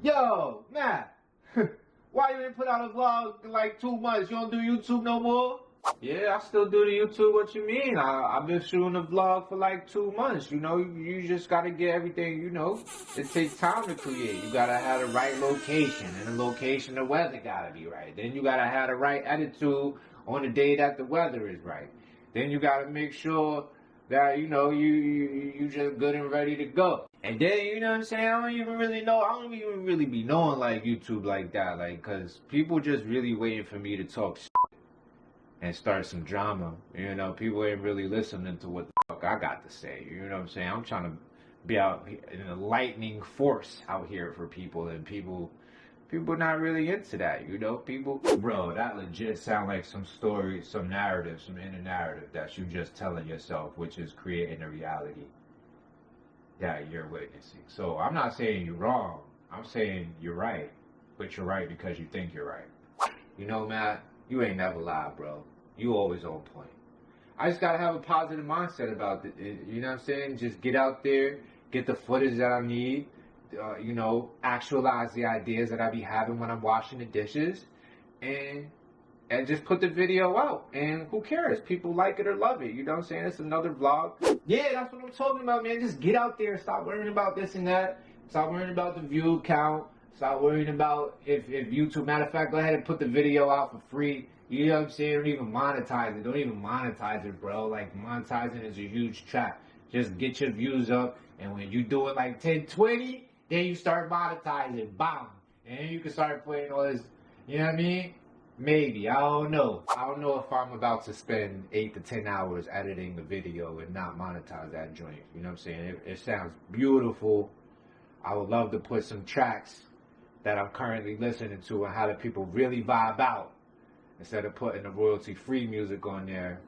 Yo, Matt, why you didn't put out a vlog in like 2 months? You don't do YouTube no more? Yeah, I still do the YouTube. What you mean? I've been shooting a vlog for like 2 months. You know, you just gotta get everything, you know. It takes time to create. You gotta have the right location. And the location, the weather gotta be right. Then you gotta have the right attitude on the day that the weather is right. Then you gotta make sure that, you know, you just good and ready to go. And then, you know what I'm saying, I don't even really be knowing like YouTube like that, like, cause people just really waiting for me to talk and start some drama. You know, people ain't really listening to what the fuck I got to say. You know what I'm saying? I'm trying to be out in a lightning force out here for people, and people not really into that, you know? People, bro, that legit sound like some story, some narrative, some inner narrative that you just telling yourself, which is creating a reality that you're witnessing. So I'm not saying you're wrong. I'm saying you're right, but you're right because you think you're right. You know, Matt, you ain't never lied, bro. You always on point. I just gotta have a positive mindset about it. You know what I'm saying? Just get out there, get the footage that I need. You know, actualize the ideas that I be having when I'm washing the dishes, and just put the video out. And who cares? People like it or love it. You know what I'm saying? It's another vlog. Yeah, that's what I'm talking about, man. Just get out there. Stop worrying about this and that. Stop worrying about the view count. Stop worrying about if YouTube. Matter of fact, go ahead and put the video out for free. You know what I'm saying? Don't even monetize it. Don't even monetize it, bro. Like, monetizing is a huge trap. Just get your views up. And when you do it like 10, 20, then you start monetizing, bam. And you can start putting all this, you know what I mean? Maybe, I don't know. I don't know if I'm about to spend 8 to 10 hours editing the video and not monetize that joint. You know what I'm saying? It sounds beautiful. I would love to put some tracks that I'm currently listening to and how the people really vibe out. Instead of putting the royalty-free music on there,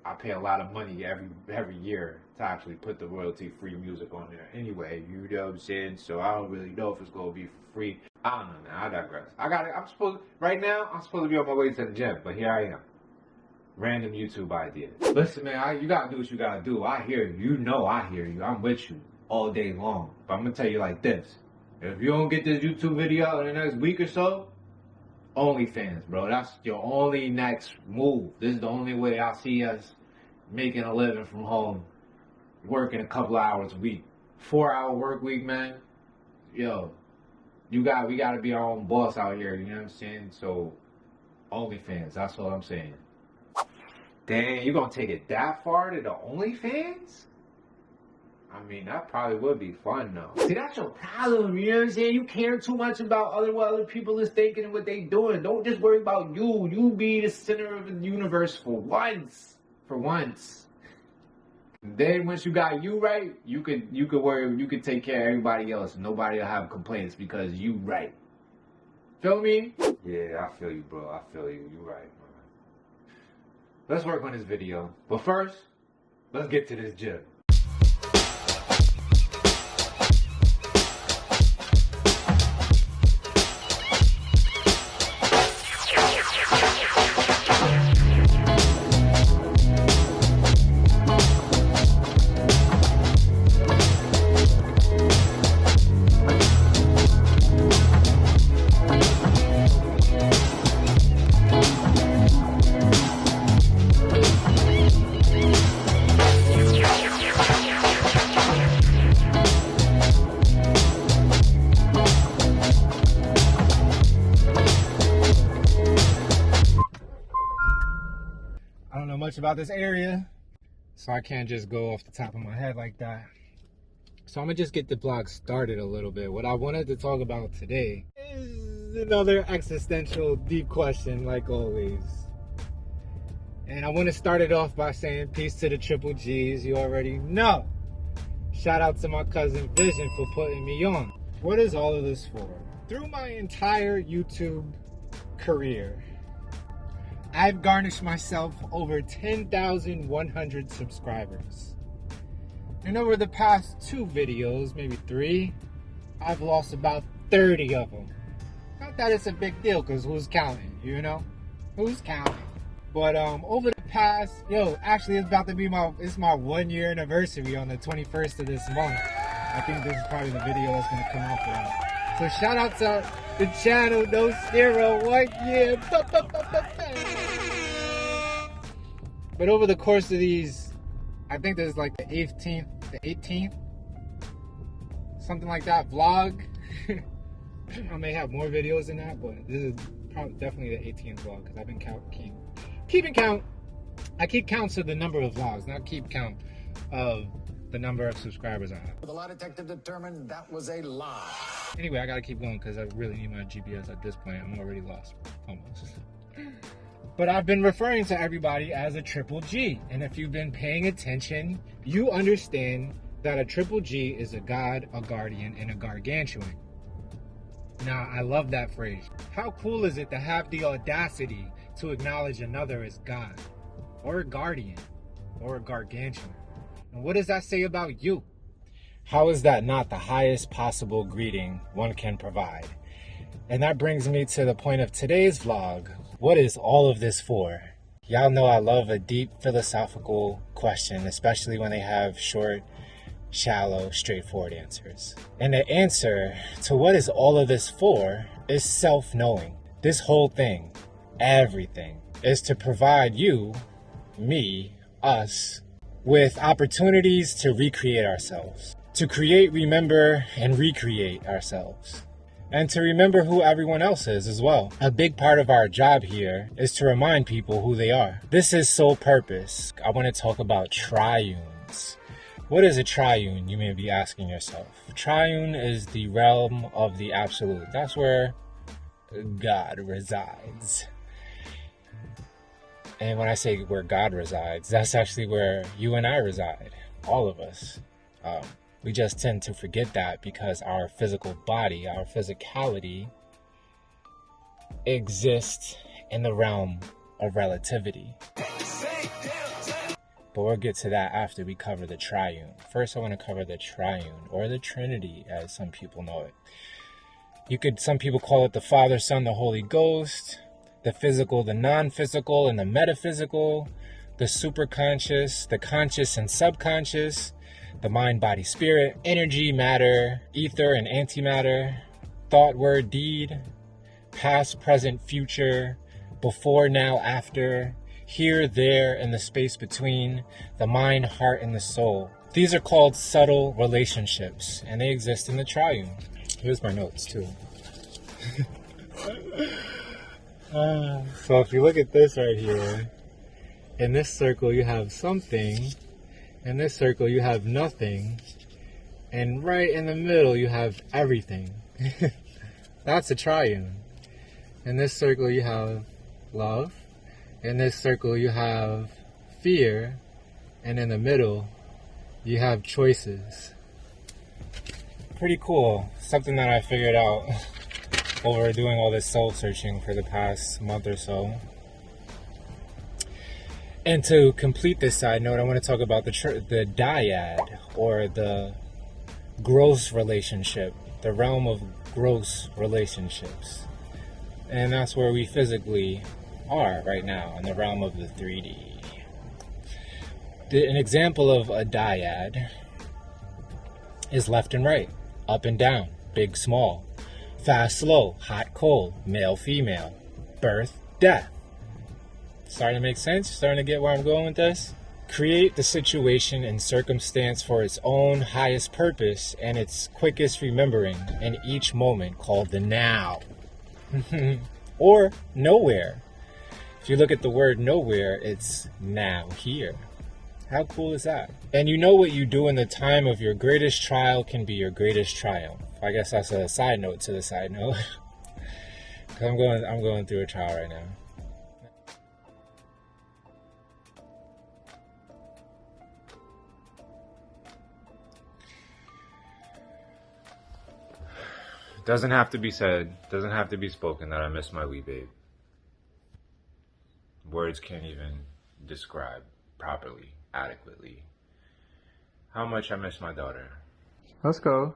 I pay a lot of money every year to actually put the royalty-free music on there. Anyway, you know what I'm saying? So I don't really know if it's gonna be free. I don't know, man. I digress. Right now, I'm supposed to be on my way to the gym, but here I am. Random YouTube idea. Listen, man, you gotta do what you gotta do. I hear you. You know I hear you. I'm with you all day long. But I'm gonna tell you like this. If you don't get this YouTube video out in the next week or so, OnlyFans, bro. That's your only next move. This is the only way I see us making a living from home, working a couple hours a week. 4-hour work week, man. Yo, we gotta be our own boss out here, you know what I'm saying? So, OnlyFans, that's all I'm saying. Dang, you gonna take it that far to the OnlyFans? I mean, that probably would be fun, though. See, that's your problem, you know what I'm saying? You care too much about what other people is thinking and what they doing. Don't just worry about you. You be the center of the universe for once. For once. Then once you got you right, you could take care of everybody else. Nobody will have complaints because you right. Feel me? Yeah, I feel you, bro. I feel you. You right, man. Let's work on this video. But first, let's get to this gym. I don't know much about this area, so I can't just go off the top of my head like that. So I'm gonna just get the vlog started a little bit. What I wanted to talk about today is another existential deep question, like always. And I want to start it off by saying peace to the triple G's. You already know. Shout out to my cousin Vision for putting me on. What is all of this for? Through my entire YouTube career, I've garnished myself over 10,100 subscribers. And over the past 2 videos, maybe 3, I've lost about 30 of them. Not that it's a big deal, because who's counting, you know? Who's counting? But over the past, actually it's about to be my 1-year anniversary on the 21st of this month. I think this is probably the video that's going to come out for that. So shout out to the channel, No Steroid, yeah. But over the course of these, I think there's like the 18th, something like that, vlog. I may have more videos than that, but this is probably definitely the 18th vlog because I've been keeping count. I keep count of the number of vlogs, not keep count of the number of subscribers I have. The lie detective determined that was a lie. Anyway, I gotta keep going because I really need my GPS at this point. I'm already lost, almost. But I've been referring to everybody as a triple G. And if you've been paying attention, you understand that a triple G is a god, a guardian, and a gargantuan. Now, I love that phrase. How cool is it to have the audacity to acknowledge another as God, or a guardian, or a gargantuan? And what does that say about you? How is that not the highest possible greeting one can provide? And that brings me to the point of today's vlog. What is all of this for? Y'all know I love a deep philosophical question, especially when they have short, shallow, straightforward answers. And the answer to what is all of this for is self-knowing. This whole thing, everything, is to provide you, me, us, with opportunities to recreate ourselves. To create, remember, and recreate ourselves. And to remember who everyone else is as well. A big part of our job here is to remind people who they are. This is sole purpose. I want to talk about triunes. What is a triune, you may be asking yourself? Triune is the realm of the absolute. That's where God resides. And when I say where God resides, that's actually where you and I reside. All of us. We just tend to forget that because our physical body, our physicality, exists in the realm of relativity. But we'll get to that after we cover the triune. First, I want to cover the triune, or the Trinity, as some people know it. Some people call it the Father, Son, the Holy Ghost, the physical, the non-physical, and the metaphysical, the superconscious, the conscious and subconscious, the mind, body, spirit, energy, matter, ether, and antimatter, thought, word, deed, past, present, future, before, now, after, here, there, and the space between, the mind, heart, and the soul. These are called subtle relationships, and they exist in the triune. Here's my notes, too. So if you look at this right here, in this circle you have something, in this circle you have nothing, and right in the middle you have everything. That's a triune. In this circle you have love, in this circle you have fear, and in the middle you have choices. Pretty cool. Something that I figured out over doing all this soul searching for the past month or so. And to complete this side note, I want to talk about the dyad, or the gross relationship, the realm of gross relationships. And that's where we physically are right now, in the realm of the 3D. An example of a dyad is left and right, up and down, big, small, fast, slow, hot, cold, male, female, birth, death. Starting to make sense? Starting to get where I'm going with this? Create the situation and circumstance for its own highest purpose and its quickest remembering in each moment, called the now. Or nowhere. If you look at the word nowhere, it's now, here. How cool is that? And you know what you do in the time of your greatest trial can be your greatest triumph. I guess that's a side note to the side note. I'm going through a trial right now. Doesn't have to be said, doesn't have to be spoken that I miss my wee babe. Words can't even describe properly, adequately, how much I miss my daughter. Let's go.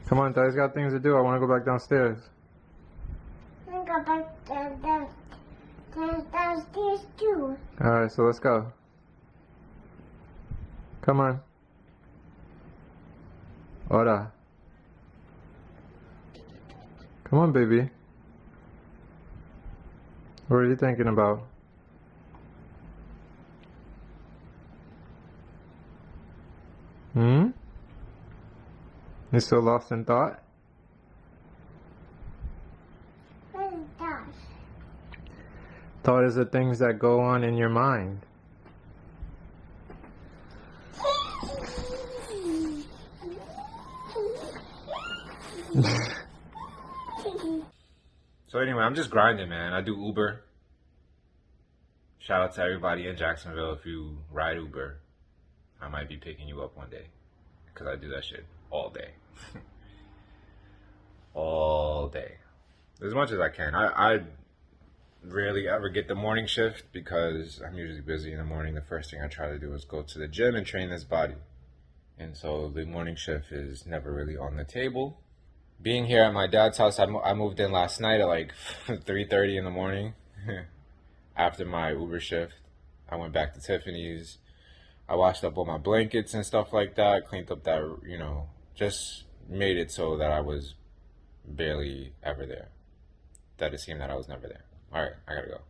Come on, Daddy's got things to do. I want to go back downstairs. Go back downstairs too. Alright, so let's go. Come on. Ora. Come on, baby. What are you thinking about? Hmm? You still lost in thought? What is that? Thought is the things that go on in your mind. So anyway, I'm just grinding, man. I do Uber. Shout out to everybody in Jacksonville. If you ride Uber, I might be picking you up one day, because I do that shit all day. All day. As much as I can. I rarely ever get the morning shift because I'm usually busy in the morning. The first thing I try to do is go to the gym and train this body. And so the morning shift is never really on the table. Being here at my dad's house, I moved in last night at like 3:30 in the morning. After my Uber shift, I went back to Tiffany's. I washed up all my blankets and stuff like that, cleaned up that, just made it so that I was barely ever there. That it seemed that I was never there. All right, I gotta go.